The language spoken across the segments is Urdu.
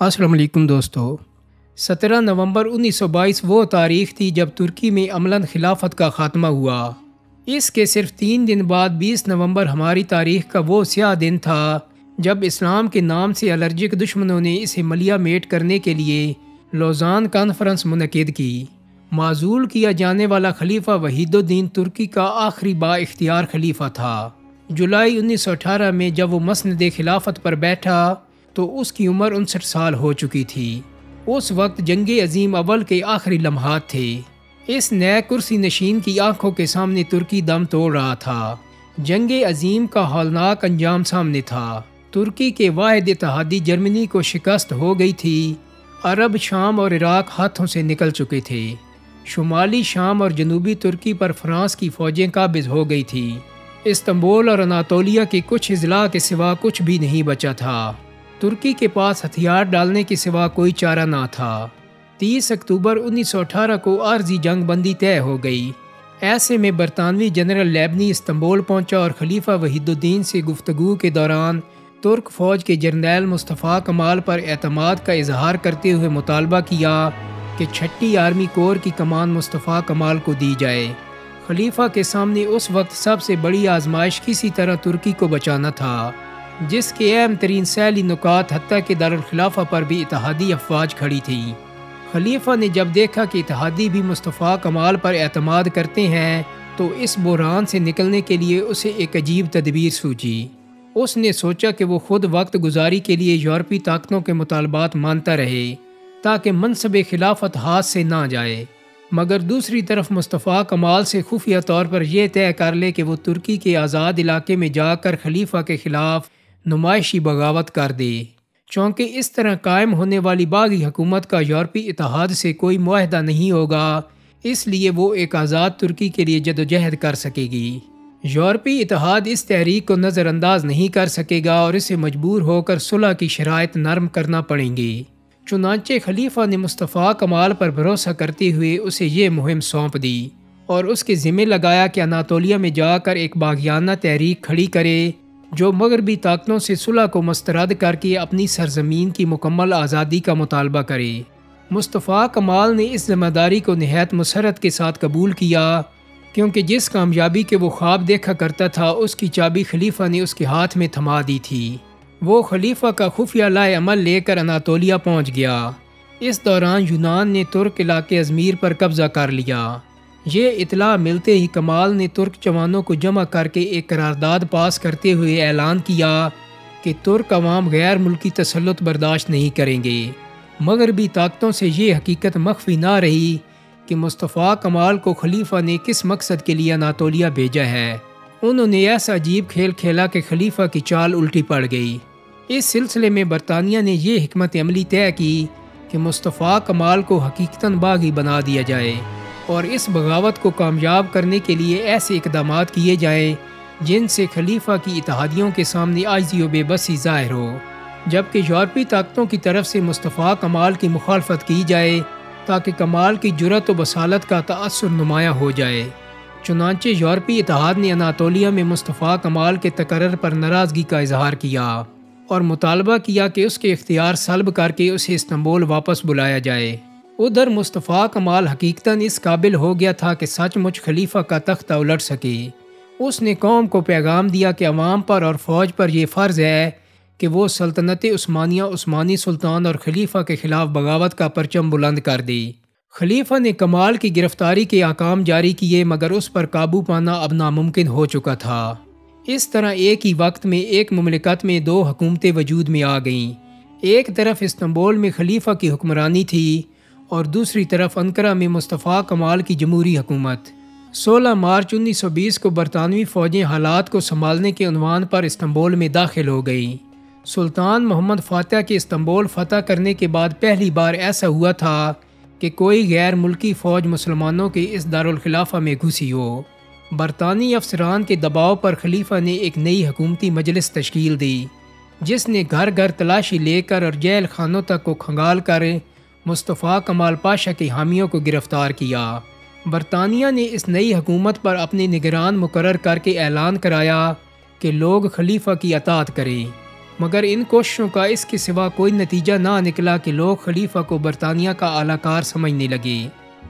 السلام علیکم دوستو۔ 17 نومبر 1922 وہ تاریخ تھی جب ترکی میں عملاً خلافت کا خاتمہ ہوا۔ اس کے صرف 3 دن بعد 20 نومبر ہماری تاریخ کا وہ سیاہ دن تھا جب اسلام کے نام سے الرجک دشمنوں نے اسے ملیا میٹ کرنے کے لیے لوزان کانفرنس منعقد کی۔ معزول کیا جانے والا خلیفہ وحید الدین ترکی کا آخری با اختیار خلیفہ تھا۔ جولائی 1918 میں جب وہ مسند خلافت پر بیٹھا تو اس کی عمر 59 سال ہو چکی تھی۔ اس وقت جنگ عظیم اول کے آخری لمحات تھے۔ اس نئے کرسی نشین کی آنکھوں کے سامنے ترکی دم توڑ رہا تھا۔ جنگ عظیم کا ہولناک انجام سامنے تھا۔ ترکی کے واحد اتحادی جرمنی کو شکست ہو گئی تھی۔ عرب شام اور عراق ہاتھوں سے نکل چکے تھے۔ شمالی شام اور جنوبی ترکی پر فرانس کی فوجیں قابض ہو گئی تھی۔ استنبول اور اناطولیہ کے کچھ اضلاع کے سوا کچھ بھی نہیں بچا تھا۔ ترکی کے پاس ہتھیار ڈالنے کے سوا کوئی چارہ نہ تھا۔ 30 اکتوبر 1918 کو عارضی جنگ بندی طے ہو گئی۔ ایسے میں برطانوی جنرل لیبنی استنبول پہنچا اور خلیفہ وحید الدین سے گفتگو کے دوران ترک فوج کے جرنیل مصطفیٰ کمال پر اعتماد کا اظہار کرتے ہوئے مطالبہ کیا کہ 6ٹی آرمی کور کی کمان مصطفیٰ کمال کو دی جائے۔ خلیفہ کے سامنے اس وقت سب سے بڑی آزمائش کسی طرح ترکی کو بچانا تھا، جس کے اہم ترین سیلی نکات حتیٰ کہ دارالخلافہ پر بھی اتحادی افواج کھڑی تھیں۔ خلیفہ نے جب دیکھا کہ اتحادی بھی مصطفیٰ کمال پر اعتماد کرتے ہیں تو اس بحران سے نکلنے کے لیے اسے ایک عجیب تدبیر سوچی۔ اس نے سوچا کہ وہ خود وقت گزاری کے لیے یورپی طاقتوں کے مطالبات مانتا رہے تاکہ منصب خلافت ہاتھ سے نہ جائے، مگر دوسری طرف مصطفیٰ کمال سے خفیہ طور پر یہ طے کر لے کہ وہ ترکی کے آزاد علاقے میں جا کر خلیفہ کے خلاف نمائشی بغاوت کر دے، چونکہ اس طرح قائم ہونے والی باغی حکومت کا یورپی اتحاد سے کوئی معاہدہ نہیں ہوگا، اس لیے وہ ایک آزاد ترکی کے لیے جدوجہد کر سکے گی۔ یورپی اتحاد اس تحریک کو نظر انداز نہیں کر سکے گا اور اسے مجبور ہو کر صلح کی شرائط نرم کرنا پڑیں گی۔ چنانچہ خلیفہ نے مصطفیٰ کمال پر بھروسہ کرتے ہوئے اسے یہ مہم سونپ دی اور اس کے ذمہ لگایا کہ اناطولیہ میں جا کر ایک باغیانہ تحریک کھڑی کرے جو مغربی طاقتوں سے صلح کو مسترد کر کے اپنی سرزمین کی مکمل آزادی کا مطالبہ کرے۔ مصطفیٰ کمال نے اس ذمہ داری کو نہایت مسرت کے ساتھ قبول کیا، کیونکہ جس کامیابی کے وہ خواب دیکھا کرتا تھا اس کی چابی خلیفہ نے اس کے ہاتھ میں تھما دی تھی۔ وہ خلیفہ کا خفیہ لائے عمل لے کر اناطولیہ پہنچ گیا۔ اس دوران یونان نے ترک علاقے ازمیر پر قبضہ کر لیا۔ یہ اطلاع ملتے ہی کمال نے ترک جوانوں کو جمع کر کے ایک قرارداد پاس کرتے ہوئے اعلان کیا کہ ترک عوام غیر ملکی تسلط برداشت نہیں کریں گے۔ مغربی طاقتوں سے یہ حقیقت مخفی نہ رہی کہ مصطفیٰ کمال کو خلیفہ نے کس مقصد کے لیے اناطولیہ بھیجا ہے۔ انہوں نے ایسا عجیب کھیل کھیلا کہ خلیفہ کی چال الٹی پڑ گئی۔ اس سلسلے میں برطانیہ نے یہ حکمت عملی طے کی کہ مصطفیٰ کمال کو حقیقتاً باغی بنا دیا جائے اور اس بغاوت کو کامیاب کرنے کے لیے ایسے اقدامات کیے جائیں جن سے خلیفہ کی اتحادیوں کے سامنے عاجزی و بے بسی ظاہر ہو، جبکہ یورپی طاقتوں کی طرف سے مصطفیٰ کمال کی مخالفت کی جائے تاکہ کمال کی جرأت و بصالت کا تأثر نمایاں ہو جائے۔ چنانچہ یورپی اتحاد نے اناطولیہ میں مصطفیٰ کمال کے تقرر پر ناراضگی کا اظہار کیا اور مطالبہ کیا کہ اس کے اختیار سلب کر کے اسے استنبول واپس بلایا جائے۔ ادھر مصطفیٰ کمال حقیقتاً اس قابل ہو گیا تھا کہ سچ مچ خلیفہ کا تختہ الٹ سکے۔ اس نے قوم کو پیغام دیا کہ عوام پر اور فوج پر یہ فرض ہے کہ وہ سلطنت عثمانیہ عثمانی سلطان اور خلیفہ کے خلاف بغاوت کا پرچم بلند کر دے۔ خلیفہ نے کمال کی گرفتاری کے احکام جاری کیے مگر اس پر قابو پانا اب ناممکن ہو چکا تھا۔ اس طرح ایک ہی وقت میں ایک مملکت میں 2 حکومتیں وجود میں آ گئیں۔ ایک طرف استنبول میں خلیفہ کی حکمرانی تھی اور دوسری طرف انقرہ میں مصطفیٰ کمال کی جمہوری حکومت۔ 16 مارچ 1920 کو برطانوی فوجیں حالات کو سنبھالنے کے عنوان پر استنبول میں داخل ہو گئیں۔ سلطان محمد فاتح کے استنبول فتح کرنے کے بعد پہلی بار ایسا ہوا تھا کہ کوئی غیر ملکی فوج مسلمانوں کے اس دارالخلافہ میں گھسی ہو۔ برطانوی افسران کے دباؤ پر خلیفہ نے ایک نئی حکومتی مجلس تشکیل دی جس نے گھر گھر تلاشی لے کر اور جیل خانوں تک کو کھنگال کر مصطفیٰ کمال پاشا کے حامیوں کو گرفتار کیا۔ برطانیہ نے اس نئی حکومت پر اپنے نگران مقرر کر کے اعلان کرایا کہ لوگ خلیفہ کی اطاعت کریں۔ مگر ان کوششوں کا اس کے سوا کوئی نتیجہ نہ نکلا کہ لوگ خلیفہ کو برطانیہ کا اعلی کار سمجھنے لگے۔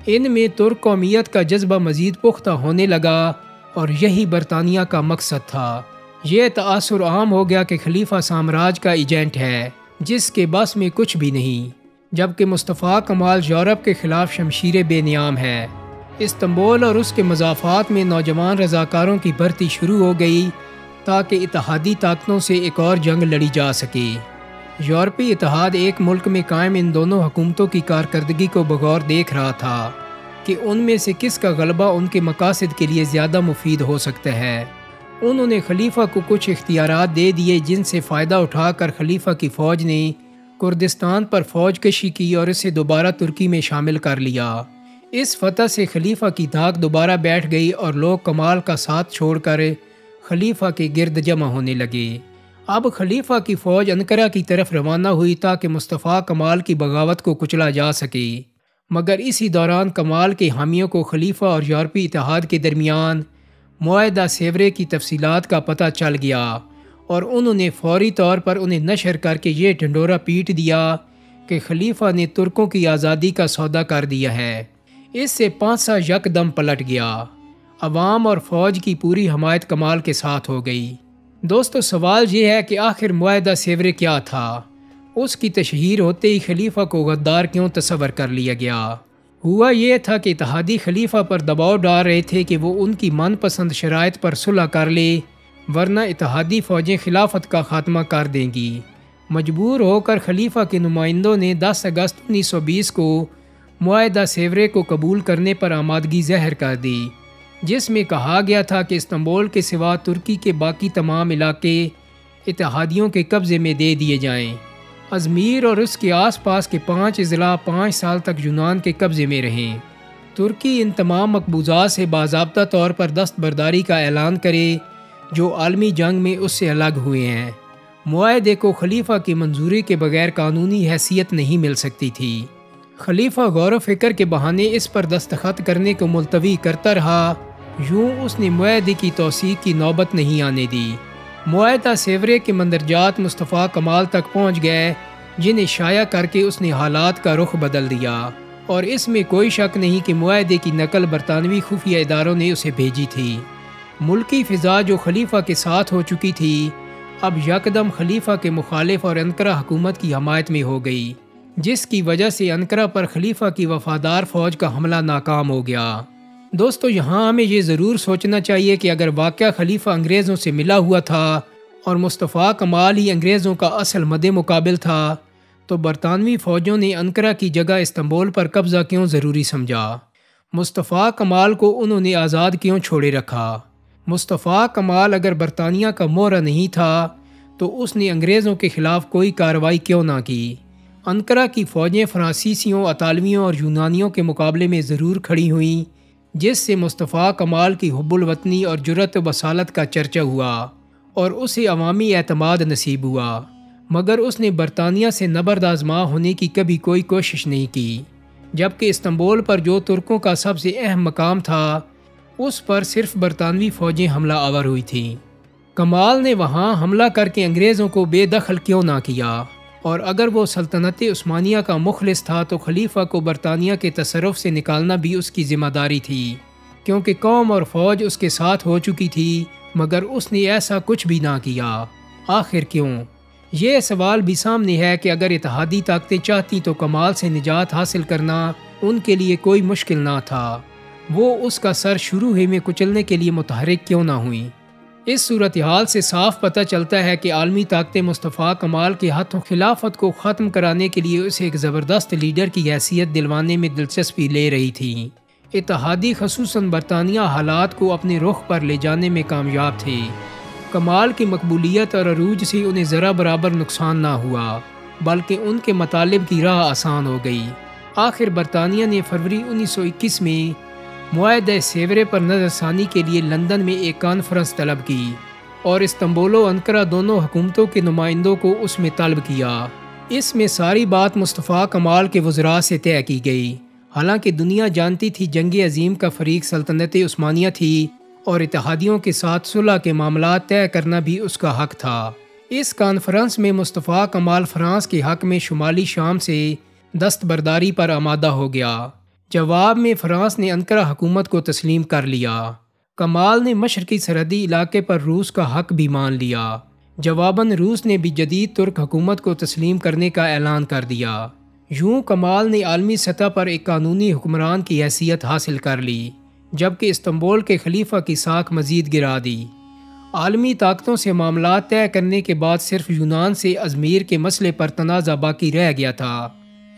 ان میں ترک قومیت کا جذبہ مزید پختہ ہونے لگا اور یہی برطانیہ کا مقصد تھا۔ یہ تاثر عام ہو گیا کہ خلیفہ سامراج کا ایجنٹ ہے جس کے بس میں کچھ بھی نہیں، جبکہ مصطفیٰ کمال یورپ کے خلاف شمشیر بے نیام ہے۔ استنبول اور اس کے مضافات میں نوجوان رضاکاروں کی بھرتی شروع ہو گئی تاکہ اتحادی طاقتوں سے ایک اور جنگ لڑی جا سکے۔ یورپی اتحاد ایک ملک میں قائم ان دونوں حکومتوں کی کارکردگی کو بغور دیکھ رہا تھا کہ ان میں سے کس کا غلبہ ان کے مقاصد کے لیے زیادہ مفید ہو سکتا ہے۔ انہوں نے خلیفہ کو کچھ اختیارات دے دیے جن سے فائدہ اٹھا کر خلیفہ کی فوج نے کردستان پر فوج کشی کی اور اسے دوبارہ ترکی میں شامل کر لیا۔ اس فتح سے خلیفہ کی دھاک دوبارہ بیٹھ گئی اور لوگ کمال کا ساتھ چھوڑ کر خلیفہ کے گرد جمع ہونے لگے۔ اب خلیفہ کی فوج انقرہ کی طرف روانہ ہوئی تاکہ مصطفیٰ کمال کی بغاوت کو کچلا جا سکے، مگر اسی دوران کمال کے حامیوں کو خلیفہ اور یورپی اتحاد کے درمیان معاہدہ سیورے کی تفصیلات کا پتہ چل گیا اور انہوں نے فوری طور پر انہیں نشر کر کے یہ ڈھنڈورا پیٹ دیا کہ خلیفہ نے ترکوں کی آزادی کا سودا کر دیا ہے۔ اس سے پانسا یکدم پلٹ گیا۔ عوام اور فوج کی پوری حمایت کمال کے ساتھ ہو گئی۔ دوستو، سوال یہ ہے کہ آخر معاہدہ سیورے کیا تھا؟ اس کی تشہیر ہوتے ہی خلیفہ کو غدار کیوں تصور کر لیا گیا؟ ہوا یہ تھا کہ اتحادی خلیفہ پر دباؤ ڈال رہے تھے کہ وہ ان کی من پسند شرائط پر صلح کر لے، ورنہ اتحادی فوجیں خلافت کا خاتمہ کر دیں گی۔ مجبور ہو کر خلیفہ کے نمائندوں نے 10 اگست 1920 کو معاہدہ سیورے کو قبول کرنے پر آمادگی ظاہر کر دی، جس میں کہا گیا تھا کہ استنبول کے سوا ترکی کے باقی تمام علاقے اتحادیوں کے قبضے میں دے دیے جائیں۔ ازمیر اور اس کے آس پاس کے 5 اضلاع 5 سال تک یونان کے قبضے میں رہیں۔ ترکی ان تمام مقبوضات سے باضابطہ طور پر دستبرداری کا اعلان کرے جو عالمی جنگ میں اس سے الگ ہوئے ہیں۔ معاہدے کو خلیفہ کی منظوری کے بغیر قانونی حیثیت نہیں مل سکتی تھی۔ خلیفہ غور و فکر کے بہانے اس پر دستخط کرنے کو ملتوی کرتا رہا، یوں اس نے معاہدے کی توثیق کی نوبت نہیں آنے دی۔ معاہدہ سیورے کے مندرجات مصطفیٰ کمال تک پہنچ گئے، جنہیں شائع کر کے اس نے حالات کا رخ بدل دیا، اور اس میں کوئی شک نہیں کہ معاہدے کی نقل برطانوی خفیہ اداروں نے اسے بھیجی تھی۔ ملکی فضا جو خلیفہ کے ساتھ ہو چکی تھی، اب یکدم خلیفہ کے مخالف اور انقرہ حکومت کی حمایت میں ہو گئی، جس کی وجہ سے انقرہ پر خلیفہ کی وفادار فوج کا حملہ ناکام ہو گیا۔ دوستو، یہاں ہمیں یہ ضرور سوچنا چاہیے کہ اگر واقعہ خلیفہ انگریزوں سے ملا ہوا تھا اور مصطفیٰ کمال ہی انگریزوں کا اصل مد مقابل تھا، تو برطانوی فوجوں نے انقرہ کی جگہ استنبول پر قبضہ کیوں ضروری سمجھا؟ مصطفیٰ کمال کو انہوں نے آزاد کیوں چھوڑے رکھا؟ مصطفیٰ کمال اگر برطانیہ کا مورا نہیں تھا تو اس نے انگریزوں کے خلاف کوئی کارروائی کیوں نہ کی؟ انقرہ کی فوجیں فرانسیسیوں، اطالویوں اور یونانیوں کے مقابلے میں ضرور کھڑی ہوئیں، جس سے مصطفیٰ کمال کی حب الوطنی اور جرأت و بصالت کا چرچا ہوا اور اسے عوامی اعتماد نصیب ہوا، مگر اس نے برطانیہ سے نبرد آزما ہونے کی کبھی کوئی کوشش نہیں کی، جبکہ استنبول پر جو ترکوں کا سب سے اہم مقام تھا اس پر صرف برطانوی فوجیں حملہ آور ہوئی تھیں۔ کمال نے وہاں حملہ کر کے انگریزوں کو بے دخل کیوں نہ کیا؟ اور اگر وہ سلطنت عثمانیہ کا مخلص تھا تو خلیفہ کو برطانیہ کے تصرف سے نکالنا بھی اس کی ذمہ داری تھی، کیونکہ قوم اور فوج اس کے ساتھ ہو چکی تھی، مگر اس نے ایسا کچھ بھی نہ کیا۔ آخر کیوں؟ یہ سوال بھی سامنے ہے کہ اگر اتحادی طاقتیں چاہتی تو کمال سے نجات حاصل کرنا ان کے لیے کوئی مشکل نہ تھا، وہ اس کا سر شروع ہی میں کچلنے کے لیے متحرک کیوں نہ ہوئیں؟ اس صورتحال سے صاف پتہ چلتا ہے کہ عالمی طاقتیں مصطفیٰ کمال کے ہاتھوں خلافت کو ختم کرانے کے لیے اسے ایک زبردست لیڈر کی حیثیت دلوانے میں دلچسپی لے رہی تھیں۔ اتحادی خصوصاً برطانیہ حالات کو اپنے رخ پر لے جانے میں کامیاب تھے۔ کمال کی مقبولیت اور عروج سے انہیں ذرا برابر نقصان نہ ہوا، بلکہ ان کے مطالب کی راہ آسان ہو گئی۔ آخر برطانیہ نے فروری 1921 میں معاہدہ سیورے پر نظر ثانی کے لیے لندن میں ایک کانفرنس طلب کی اور استنبول و انقرہ دونوں حکومتوں کے نمائندوں کو اس میں طلب کیا۔ اس میں ساری بات مصطفیٰ کمال کے وزراء سے طے کی گئی، حالانکہ دنیا جانتی تھی جنگ عظیم کا فریق سلطنت عثمانیہ تھی اور اتحادیوں کے ساتھ صلح کے معاملات طے کرنا بھی اس کا حق تھا۔ اس کانفرنس میں مصطفیٰ کمال فرانس کے حق میں شمالی شام سے دستبرداری پر آمادہ ہو گیا۔ جواب میں فرانس نے انقرہ حکومت کو تسلیم کر لیا۔ کمال نے مشرقی سرحدی علاقے پر روس کا حق بھی مان لیا۔ جواباً روس نے بھی جدید ترک حکومت کو تسلیم کرنے کا اعلان کر دیا۔ یوں کمال نے عالمی سطح پر ایک قانونی حکمران کی حیثیت حاصل کر لی، جبکہ استنبول کے خلیفہ کی ساکھ مزید گرا دی۔ عالمی طاقتوں سے معاملات طے کرنے کے بعد صرف یونان سے ازمیر کے مسئلے پر تنازع باقی رہ گیا تھا۔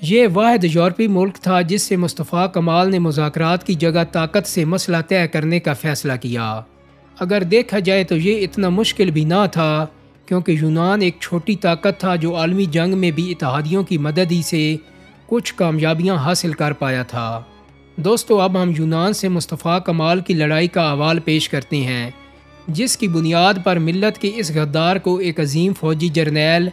یہ واحد یورپی ملک تھا جس سے مصطفیٰ کمال نے مذاکرات کی جگہ طاقت سے مسئلہ طے کرنے کا فیصلہ کیا۔ اگر دیکھا جائے تو یہ اتنا مشکل بھی نہ تھا، کیونکہ یونان ایک چھوٹی طاقت تھا جو عالمی جنگ میں بھی اتحادیوں کی مدد ہی سے کچھ کامیابیاں حاصل کر پایا تھا۔ دوستو، اب ہم یونان سے مصطفیٰ کمال کی لڑائی کا احوال پیش کرتے ہیں، جس کی بنیاد پر ملت کے اس غدار کو ایک عظیم فوجی جرنیل،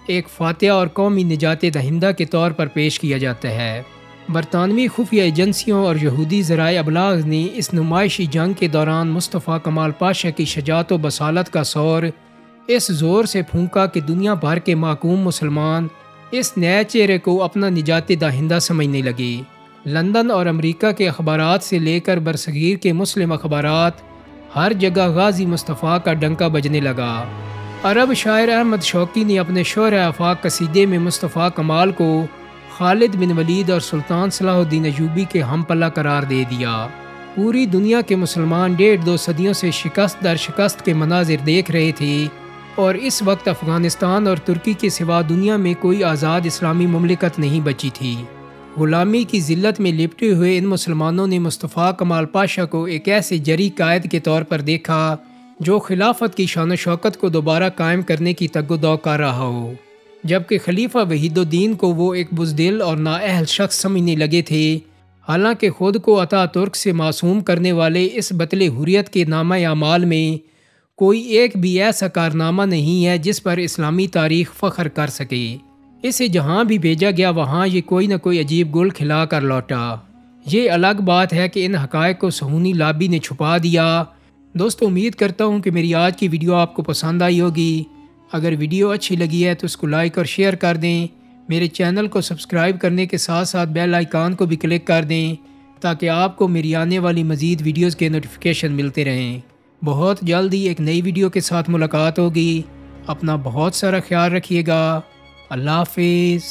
ایک فاتح اور قومی نجات دہندہ کے طور پر پیش کیا جاتا ہے۔ برطانوی خفیہ ایجنسیوں اور یہودی ذرائع ابلاغ نے اس نمائشی جنگ کے دوران مصطفیٰ کمال پاشا کی شجاعت و بصالت کا سور اس زور سے پھونکا کہ دنیا بھر کے محکوم مسلمان اس نئے چہرے کو اپنا نجات دہندہ سمجھنے لگے۔ لندن اور امریکہ کے اخبارات سے لے کر برصغیر کے مسلم اخبارات، ہر جگہ غازی مصطفیٰ کا ڈنکا بجنے لگا۔ عرب شاعر احمد شوقی نے اپنے شعر آفاق قصیدے میں مصطفیٰ کمال کو خالد بن ولید اور سلطان صلاح الدین ایوبی کے ہم پلہ قرار دے دیا۔ پوری دنیا کے مسلمان 1.5-2 صدیوں سے شکست در شکست کے مناظر دیکھ رہے تھے، اور اس وقت افغانستان اور ترکی کے سوا دنیا میں کوئی آزاد اسلامی مملکت نہیں بچی تھی۔ غلامی کی ذلت میں لپٹے ہوئے ان مسلمانوں نے مصطفیٰ کمال پاشا کو ایک ایسے جری قائد کے طور پر دیکھا جو خلافت کی شان و شوکت کو دوبارہ قائم کرنے کی تگ و دو کر رہا ہو، جبکہ خلیفہ وحید الدین کو وہ ایک بزدل اور نااہل شخص سمجھنے لگے تھے۔ حالانکہ خود کو عطا ترک سے معصوم کرنے والے اس بطل حریت کے نامہ اعمال میں کوئی ایک بھی ایسا کارنامہ نہیں ہے جس پر اسلامی تاریخ فخر کر سکے۔ اسے جہاں بھی بھیجا گیا وہاں یہ کوئی نہ کوئی عجیب گل کھلا کر لوٹا۔ یہ الگ بات ہے کہ ان حقائق کو صہیونی لابی نے چھپا دیا۔ دوستو، امید کرتا ہوں کہ میری آج کی ویڈیو آپ کو پسند آئی ہوگی۔ اگر ویڈیو اچھی لگی ہے تو اس کو لائک اور شیئر کر دیں۔ میرے چینل کو سبسکرائب کرنے کے ساتھ ساتھ بیل آئیکن کو بھی کلک کر دیں تاکہ آپ کو میری آنے والی مزید ویڈیوز کے نوٹیفیکیشن ملتے رہیں۔ بہت جلد ہی ایک نئی ویڈیو کے ساتھ ملاقات ہوگی۔ اپنا بہت سارا خیال رکھیے گا۔ اللہ حافظ۔